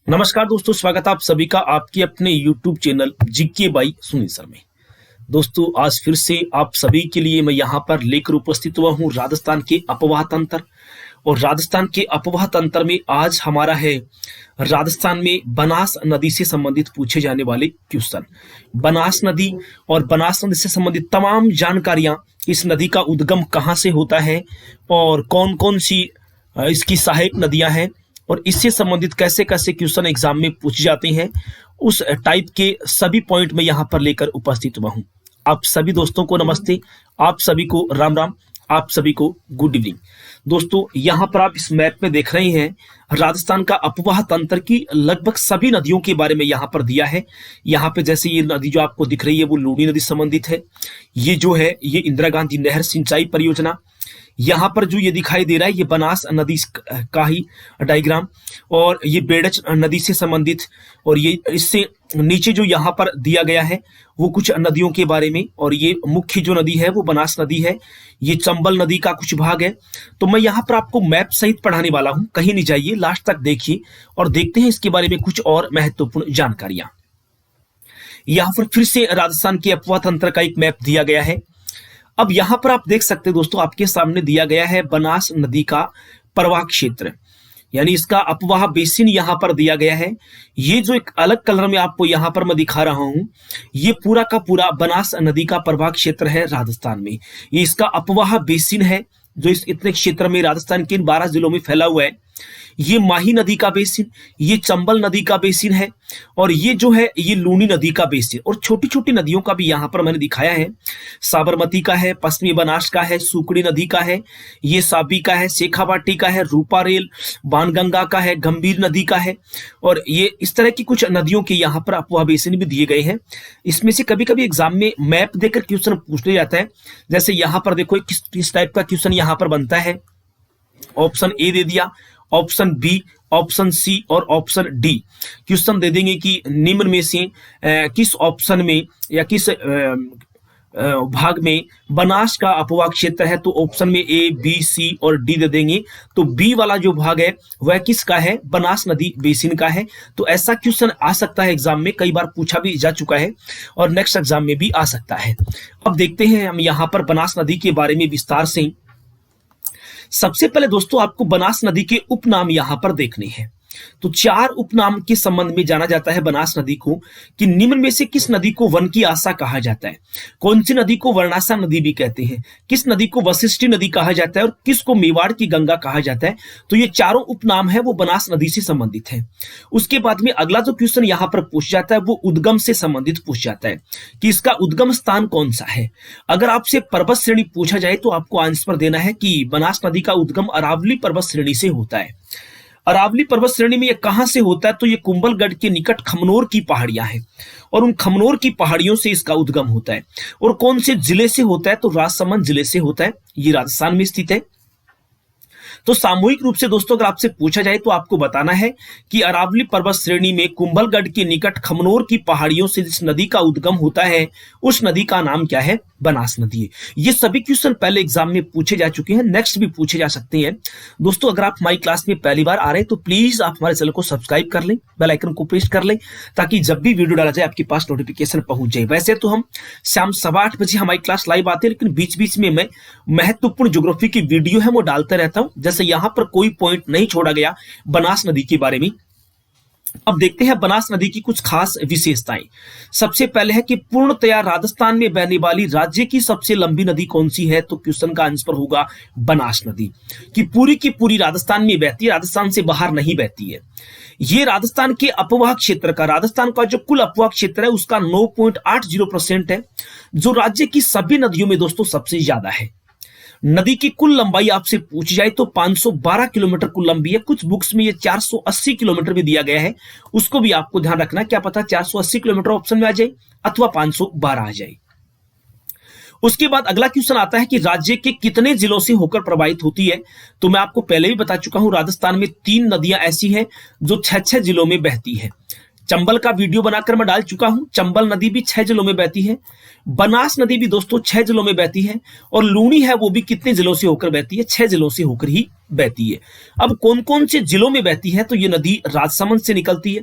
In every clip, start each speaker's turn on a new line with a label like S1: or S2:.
S1: नमस्कार दोस्तों, स्वागत है आप सभी का आपके अपने YouTube channel GK by Sunil sir में। दोस्तों, आज फिर से आप सभी के लिए मैं यहाँ पर लेकर उपस्थित हुआ हूँ राजस्थान के अपवाह तंत्र। और राजस्थान के अपवाह तंत्र में आज हमारा है राजस्थान में बनास नदी से संबंधित पूछे जाने वाले क्वेश्चन। बनास नदी और बनास नदी से संबंधित तमाम जानकारियां, इस नदी का उद्गम कहाँ से होता है और कौन कौन सी इसकी सहायक नदियां हैं और इससे संबंधित कैसे कैसे क्वेश्चन एग्जाम में पूछे जाते हैं, उस टाइप के सभी पॉइंट में यहाँ पर लेकर उपस्थित हुआ हूँ। आप सभी दोस्तों को नमस्ते, आप सभी को राम राम, आप सभी को गुड इवनिंग। दोस्तों, यहाँ पर आप इस मैप में देख रहे हैं राजस्थान का अपवाह तंत्र की लगभग सभी नदियों के बारे में यहाँ पर दिया है। यहाँ पे जैसे ये नदी जो आपको दिख रही है वो लूनी नदी संबंधित है। ये जो है ये इंदिरा गांधी नहर सिंचाई परियोजना। यहाँ पर जो ये दिखाई दे रहा है ये बनास नदी का ही डायग्राम और ये बेड़च नदी से संबंधित। और ये इससे नीचे जो यहाँ पर दिया गया है वो कुछ नदियों के बारे में। और ये मुख्य जो नदी है वो बनास नदी है। ये चंबल नदी का कुछ भाग है। तो मैं यहाँ पर आपको मैप सहित पढ़ाने वाला हूँ, कहीं नहीं जाइए, लास्ट तक देखिए और देखते हैं इसके बारे में कुछ और महत्वपूर्ण जानकारियां। यहाँ पर फिर से राजस्थान के अपवाह तंत्र का एक मैप दिया गया है। अब यहां पर आप देख सकते हैं दोस्तों, आपके सामने दिया गया है बनास नदी का प्रवाह क्षेत्र, यानी इसका अपवाह बेसिन यहां पर दिया गया है। ये जो एक अलग कलर में आपको यहां पर मैं दिखा रहा हूं, ये पूरा का पूरा बनास नदी का प्रवाह क्षेत्र है राजस्थान में। ये इसका अपवाह बेसिन है जो इस इतने क्षेत्र में राजस्थान के इन 12 जिलों में फैला हुआ है। ये माही नदी का बेसिन, ये चंबल नदी का बेसिन है और ये जो है ये लूनी नदी का बेसिन। और छोटी छोटी नदियों का भी यहाँ पर मैंने दिखाया है। साबरमती का है, पश्चिमी बनास का है, सुकड़ी नदी का है, ये साबी का है, शेखावाटी का है, रूपारेल, बाणगंगा का है, गंभीर नदी का है। और ये इस तरह की कुछ नदियों के यहाँ पर अपवाह बेसिन भी दिए गए हैं। इसमें से कभी कभी एग्जाम में मैप देकर क्वेश्चन पूछ लिया जाता है। जैसे यहाँ पर देखो किस टाइप का क्वेश्चन यहाँ पर बनता है। ऑप्शन ए दे दिया, ऑप्शन बी, ऑप्शन सी और ऑप्शन डी। क्वेश्चन दे देंगे कि निम्न में से किस ऑप्शन में या किस भाग में बनास का अपवाह क्षेत्र है। तो ऑप्शन में ए, बी, सी और डी दे देंगे। तो बी वाला जो भाग है वह किसका है? बनास नदी बेसिन का है। तो ऐसा क्वेश्चन आ सकता है एग्जाम में, कई बार पूछा भी जा चुका है और नेक्स्ट एग्जाम में भी आ सकता है। अब देखते हैं हम यहाँ पर बनास नदी के बारे में विस्तार से। सबसे पहले दोस्तों आपको बनास नदी के उपनाम यहां पर देखने हैं। तो 4 उपनाम के संबंध में जाना जाता है बनास नदी को कि निम्न में से किस नदी को वन की आशा कहा जाता है, कौन सी नदी को वर्णासा नदी भी कहते हैं, किस नदी को वशिष्ठी नदी कहा जाता है और किसको मेवाड़ की गंगा कहा जाता है। तो ये चारों उपनाम है वो बनास नदी से संबंधित है। उसके बाद में अगला जो क्वेश्चन यहां पर पूछ जाता है वो उद्गम से संबंधित पूछ जाता है कि इसका उद्गम स्थान कौन सा है। अगर आपसे पर्वत श्रेणी पूछा जाए तो आपको आंसर देना है कि बनास नदी का उद्गम अरावली पर्वत श्रेणी से होता है। अरावली पर्वत श्रेणी में ये कहां से होता है? तो ये कुंभलगढ़ के निकट खमनोर की पहाड़ियां हैं और उन खमनोर की पहाड़ियों से इसका उद्गम होता है। और कौन से जिले से होता है? तो राजसमंद जिले से होता है। ये राजस्थान में स्थित है। तो सामूहिक रूप से दोस्तों अगर आपसे पूछा जाए तो आपको बताना है कि अरावली पर्वत श्रेणी में कुंभलगढ़ के निकट खमनोर की पहाड़ियों से जिस नदी का उद्गम होता है उस नदी का नाम क्या है? बनास नदी है। ये सभी क्वेश्चन पहले एग्जाम में पूछे जा चुके हैं, नेक्स्ट भी पूछे जा सकते हैं। दोस्तों, अगर आप हमारी क्लास में पहली बार आ रहे हैं तो प्लीज आप हमारे चैनल को सब्सक्राइब कर लें, बेल आइकन को प्रेस कर लें ताकि जब भी वीडियो डाला जाए आपके पास नोटिफिकेशन पहुंच जाए। वैसे तो हम शाम 8:15 बजे हमारी क्लास लाइव आते हैं, लेकिन बीच बीच में मैं महत्वपूर्ण ज्योग्राफी की वीडियो है वो डालते रहता हूं। जैसे यहां पर कोई पॉइंट नहीं छोड़ा गया बनास नदी के बारे में। अब देखते हैं बनास नदी की कुछ खास विशेषताएं। सबसे पहले है कि पूर्णतया राजस्थान में बहने वाली राज्य की सबसे लंबी नदी कौन सी है? तो क्वेश्चन का आंसर होगा बनास नदी, कि पूरी राजस्थान में बहती है, राजस्थान से बाहर नहीं बहती है। ये राजस्थान के अपवाह क्षेत्र का, राजस्थान का जो कुल अपवाह क्षेत्र है उसका 9.80% है, जो राज्य की सभी नदियों में दोस्तों सबसे ज्यादा है। नदी की कुल लंबाई आपसे पूछ जाए तो 512 किलोमीटर कुल लंबी है। कुछ बुक्स में ये 480 किलोमीटर भी दिया गया है, उसको भी आपको ध्यान रखना। क्या पता 480 किलोमीटर ऑप्शन में आ जाए अथवा 512 आ जाए। उसके बाद अगला क्वेश्चन आता है कि राज्य के कितने जिलों से होकर प्रवाहित होती है। तो मैं आपको पहले भी बता चुका हूं, राजस्थान में 3 नदियां ऐसी हैं जो 6-6 जिलों में बहती है। चंबल का वीडियो बनाकर मैं डाल चुका हूं। चंबल नदी भी 6 जिलों में बहती है, बनास नदी भी दोस्तों 6 जिलों में बहती है, और लूनी है वो भी कितने जिलों से होकर बहती है, 6 जिलों से होकर ही बहती है। अब कौन कौन से जिलों में बहती है, तो ये नदी राजसमंद से निकलती है,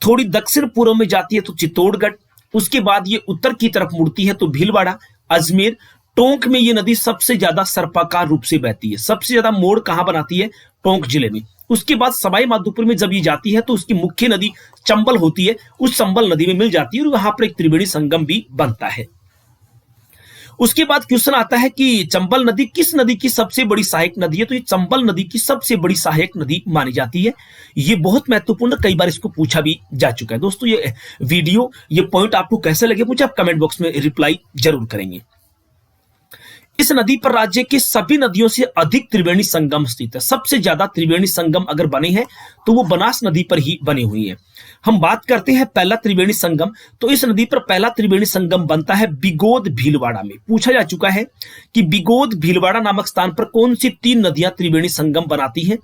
S1: थोड़ी दक्षिण पूर्व में जाती है तो चित्तौड़गढ़, उसके बाद ये उत्तर की तरफ मुड़ती है तो भीलवाड़ा, अजमेर, टोंक में ये नदी सबसे ज्यादा सर्पाकार रूप से बहती है। सबसे ज्यादा मोड़ कहां बनाती है, टोंक जिले में। उसके बाद सवाई माधोपुर में जब ये जाती है तो उसकी मुख्य नदी चंबल होती है, उस चंबल नदी में मिल जाती है और वहां पर एक त्रिवेणी संगम भी बनता है। उसके बाद क्वेश्चन आता है कि चंबल नदी किस नदी की सबसे बड़ी सहायक नदी है, तो ये चंबल नदी की सबसे बड़ी सहायक नदी मानी जाती है। ये बहुत महत्वपूर्ण, कई बार इसको पूछा भी जा चुका है। दोस्तों ये वीडियो, ये पॉइंट आपको कैसे लगे मुझे आप कमेंट बॉक्स में रिप्लाई जरूर करेंगे। इस नदी पर राज्य की सभी नदियों से अधिक त्रिवेणी संगम स्थित है। सबसे ज्यादा त्रिवेणी संगम अगर बने हैं तो वो बनास नदी पर ही बनी हुई है। हम बात करते हैं पहला त्रिवेणी संगम, तो इस नदी पर पहला त्रिवेणी संगम बनता है बिगोद भीलवाड़ा में। पूछा जा चुका है कि बिगोद भीलवाड़ा नामक स्थान पर कौन सी 3 नदियां त्रिवेणी संगम बनाती है,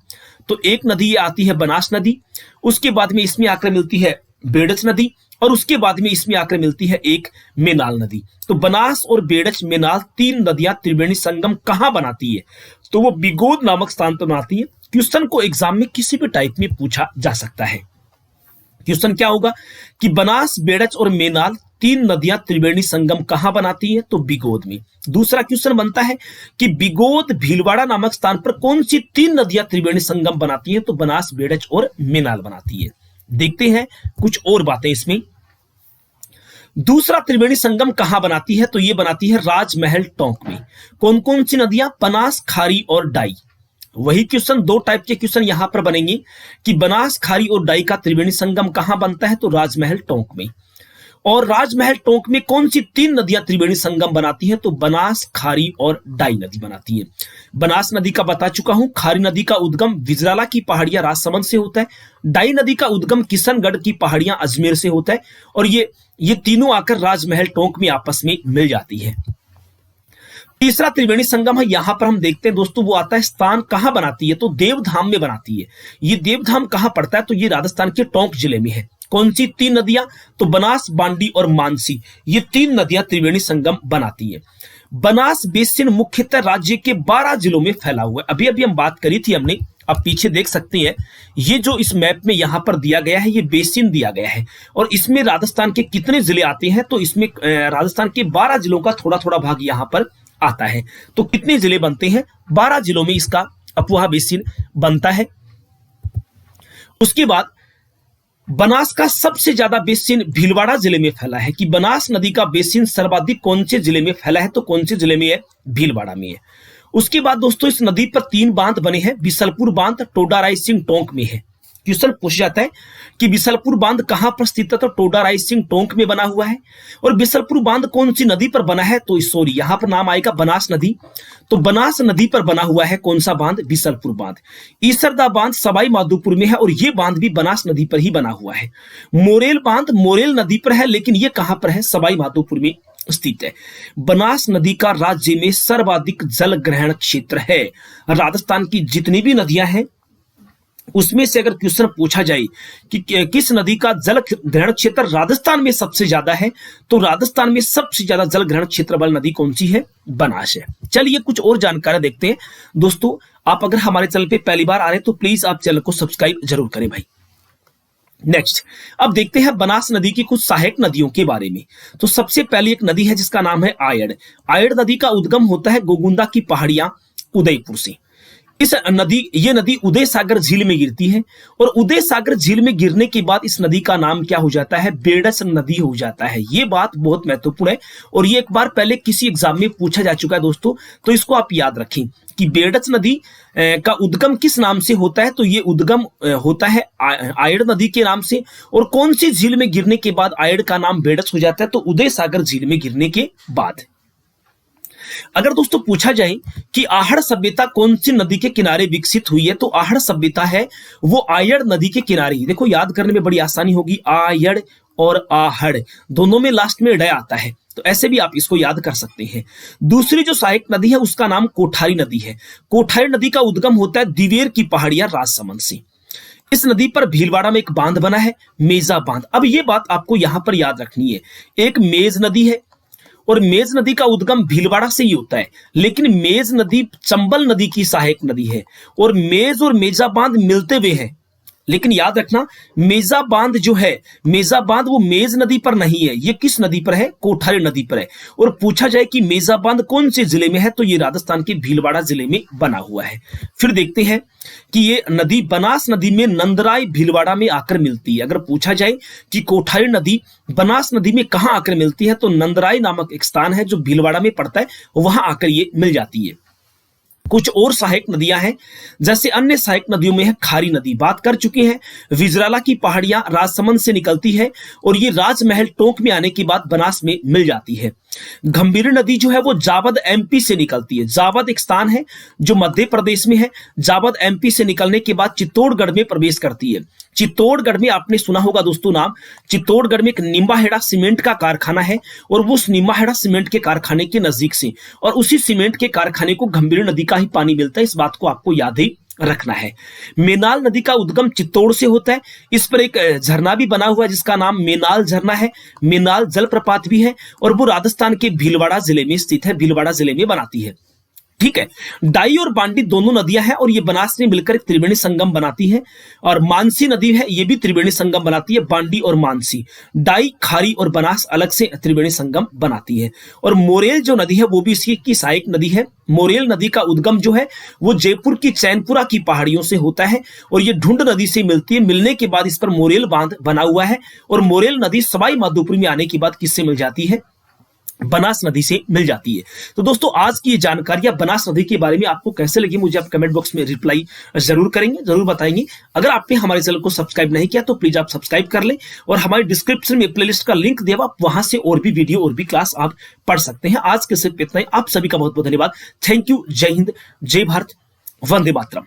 S1: तो एक नदी आती है बनास नदी, उसके बाद में इसमें आकर मिलती है बेड़च नदी, और उसके बाद में इसमें आकर मिलती है एक मेनाल नदी। तो बनास और बेड़च मेनाल 3 नदियां त्रिवेणी संगम कहां बनाती है, तो वो बिगोद नामक स्थान पर बनाती है। क्वेश्चन को एग्जाम में किसी भी टाइप में पूछा जा सकता है। क्वेश्चन क्या होगा कि बनास, बेड़च और मेनाल 3 नदियां त्रिवेणी संगम कहां बनाती है, तो बिगोद में। दूसरा क्वेश्चन बनता है कि बिगोद भीलवाड़ा नामक स्थान पर कौन सी 3 नदियां त्रिवेणी संगम बनाती है, तो बनास, बेड़च और मेनाल बनाती है। देखते हैं कुछ और बातें इसमें। दूसरा त्रिवेणी संगम कहां बनाती है, तो यह बनाती है राजमहल टोंक में। कौन कौन सी नदियां, बनास, खारी और डाई। वही क्वेश्चन, 2 टाइप के क्वेश्चन यहां पर बनेंगे कि बनास, खारी और डाई का त्रिवेणी संगम कहां बनता है, तो राजमहल टोंक में। और राजमहल टोंक में कौन सी 3 नदियां त्रिवेणी संगम बनाती हैं, तो बनास, खारी और डाई नदी बनाती है। बनास नदी का बता चुका हूं, खारी नदी का उद्गम विजराला की पहाड़ियां राजसमंद से होता है, डाई नदी का उद्गम किशनगढ़ की पहाड़ियां अजमेर से होता है, और ये तीनों आकर राजमहल टोंक में आपस में मिल जाती है। तीसरा त्रिवेणी संगम है, यहां पर हम देखते हैं दोस्तों, वो आता है स्थान कहां बनाती है, तो देवधाम में बनाती है। ये देवधाम कहां पड़ता है, तो ये राजस्थान के टोंक जिले में है। कौन सी 3 नदियां, तो बनास, बांडी और मानसी, ये 3 नदियां त्रिवेणी संगम बनाती है। बनास बेसिन मुख्यतः राज्य के 12 जिलों में फैला हुआ है। अभी अभी हम बात करी थी हमने, आप पीछे देख सकते हैं, ये जो इस मैप में यहां पर दिया गया है, ये बेसिन दिया गया है, और इसमें राजस्थान के कितने जिले आते हैं, तो इसमें राजस्थान के 12 जिलों का थोड़ा थोड़ा भाग यहां पर आता है। तो कितने जिले बनते हैं, 12 जिलों में इसका अपुहा बेसिन बनता है। उसके बाद बनास का सबसे ज्यादा बेसिन भीलवाड़ा जिले में फैला है, कि बनास नदी का बेसिन सर्वाधिक कौन से जिले में फैला है, तो कौन से जिले में है, भीलवाड़ा में है। उसके बाद दोस्तों इस नदी पर 3 बांध बने हैं। बिसलपुर बांध टोडा रायसिंह टोंक में है। क्वेश्चन पूछ जाता है कि बिसलपुर बांध कहां पर स्थित है, तो टोडा रायसिंह टोंक में बना हुआ है। और बिसलपुर बांध कौन सी नदी पर बना है, तो सॉरी यहां पर नाम आएगा बनास नदी, तो बनास नदी पर बना हुआ है कौन सा बांध, बिसलपुर बांध। ईसरदा बांध सवाई माधोपुर में है, और यह बांध भी बनास नदी पर ही बना हुआ है। मोरेल बांध मोरेल नदी पर है, लेकिन यह कहां पर है, सवाई माधोपुर में स्थित है। बनास नदी का राज्य में सर्वाधिक जल ग्रहण क्षेत्र है। राजस्थान की जितनी भी नदियां हैं उसमें से अगर क्वेश्चन पूछा जाए कि किस नदी का जल ग्रहण क्षेत्र राजस्थान में सबसे ज्यादा है, तो राजस्थान में सबसे ज्यादा जल ग्रहण क्षेत्र वाली नदी कौन सी है, बनास है। चलिए कुछ और जानकारी देखते हैं। दोस्तों आप अगर हमारे चैनल पे पहली बार आ रहे हैं तो प्लीज आप चैनल को सब्सक्राइब जरूर करें भाई। नेक्स्ट अब देखते हैं बनास नदी की कुछ सहायक नदियों के बारे में। तो सबसे पहली एक नदी है जिसका नाम है आयड़। आयड़ नदी का उद्गम होता है गोगुंदा की पहाड़ियां उदयपुर से। ये नदी उदय सागर झील में गिरती है, और उदय सागर झील में गिरने के बाद इस नदी का नाम क्या हो जाता है, बेड़च नदी हो जाता है। ये बात बहुत महत्वपूर्ण है, और ये एक बार पहले किसी एग्जाम में पूछा जा चुका है दोस्तों, तो इसको आप याद रखें कि बेड़च नदी का उद्गम किस नाम से होता है, तो ये उद्गम होता है आयड़ नदी के नाम से। और कौन सी झील में गिरने के बाद आयड़ का नाम बेड़च हो जाता है, तो उदय सागर झील में गिरने के बाद। अगर दोस्तों पूछा जाए कि आहड़ सभ्यता कौन सी नदी के किनारे विकसित हुई है, तो आहड़ सभ्यता है वो आयड़ नदी के किनारे ही। देखो याद करने में बड़ी आसानी होगी, आयड़ और आहड़ दोनों में लास्ट में ड आता है, तो ऐसे भी आप इसको याद कर सकते हैं। दूसरी जो सहायक नदी है उसका नाम कोठारी नदी है। कोठारी नदी का उद्गम होता है दिवेर की पहाड़ियां राजसमंद से। इस नदी पर भीलवाड़ा में एक बांध बना है, मेजा बांध। अब ये बात आपको यहां पर याद रखनी है, एक मेज नदी है और मेज नदी का उद्गम भीलवाड़ा से ही होता है, लेकिन मेज नदी चंबल नदी की सहायक नदी है और मेज और मेजा बांध मिलते हुए हैं। लेकिन याद रखना, मेजा बांध जो है, मेजा बांध वो मेज नदी पर नहीं है, ये किस नदी पर है? कोठारी नदी पर है। और पूछा जाए कि मेजा बांध कौन से जिले में है, तो ये राजस्थान के भीलवाड़ा जिले में बना हुआ है। फिर देखते हैं कि ये नदी बनास नदी में नंदराई भीलवाड़ा में आकर मिलती है। अगर पूछा जाए कि कोठारी नदी बनास नदी में कहां आकर मिलती है, तो नंदराई नामक एक स्थान है जो भीलवाड़ा में पड़ता है, वहां आकर ये मिल जाती है। कुछ और सहायक नदियां हैं, जैसे अन्य सहायक नदियों में है खारी नदी, बात कर चुके हैं। विजराला की पहाड़ियां राजसमंद से निकलती है और ये राजमहल टोंक में आने के बाद बनास में मिल जाती है। गंभीर नदी जो है वो जावद एमपी से निकलती है। जावद एक स्थान है जो मध्य प्रदेश में है। जावद एमपी से निकलने के बाद चित्तौड़गढ़ में प्रवेश करती है। चित्तौड़गढ़ में आपने सुना होगा दोस्तों नाम, चित्तौड़गढ़ में एक निम्बाहेड़ा सीमेंट का कारखाना है और वो उस निम्बाहेड़ा सीमेंट के कारखाने के नजदीक से, और उसी सीमेंट के कारखाने को गंभीर नदी का ही पानी मिलता है। इस बात को आपको याद ही रखना है। मेनाल नदी का उद्गम चित्तौड़ से होता है। इस पर एक झरना भी बना हुआ है जिसका नाम मेनाल झरना है। मेनाल जलप्रपात भी है और वो राजस्थान के भीलवाड़ा जिले में स्थित है, भीलवाड़ा जिले में बनाती है। ठीक है, डाई और बांडी दोनों नदियां हैं और ये बनास में मिलकर एक त्रिवेणी संगम बनाती है। और मानसी नदी है, ये भी त्रिवेणी संगम बनाती है, बांडी और मानसी। डाई, खारी और बनास अलग से त्रिवेणी संगम बनाती है। और मोरेल जो नदी है वो भी इसकी की सहायक नदी है। मोरेल नदी का उद्गम जो है वो जयपुर की चैनपुरा की पहाड़ियों से होता है और ये ढूंढ नदी से मिलती है। मिलने के बाद इस पर मोरेल बांध बना हुआ है और मोरेल नदी सवाई माधोपुर में आने के बाद किससे मिल जाती है? बनास नदी से मिल जाती है। तो दोस्तों आज की ये जानकारियां बनास नदी के बारे में आपको कैसे लगी, मुझे आप कमेंट बॉक्स में रिप्लाई जरूर करेंगे, जरूर बताएंगे। अगर आपने हमारे चैनल को सब्सक्राइब नहीं किया तो प्लीज आप सब्सक्राइब कर लें और हमारे डिस्क्रिप्शन में प्लेलिस्ट का लिंक दिया, आप वहां से और भी वीडियो और भी क्लास आप पढ़ सकते हैं। आज के सिर्फ इतना ही। आप सभी का बहुत बहुत धन्यवाद। Thank you. जय हिंद, जय भारत, वंदे मातरम।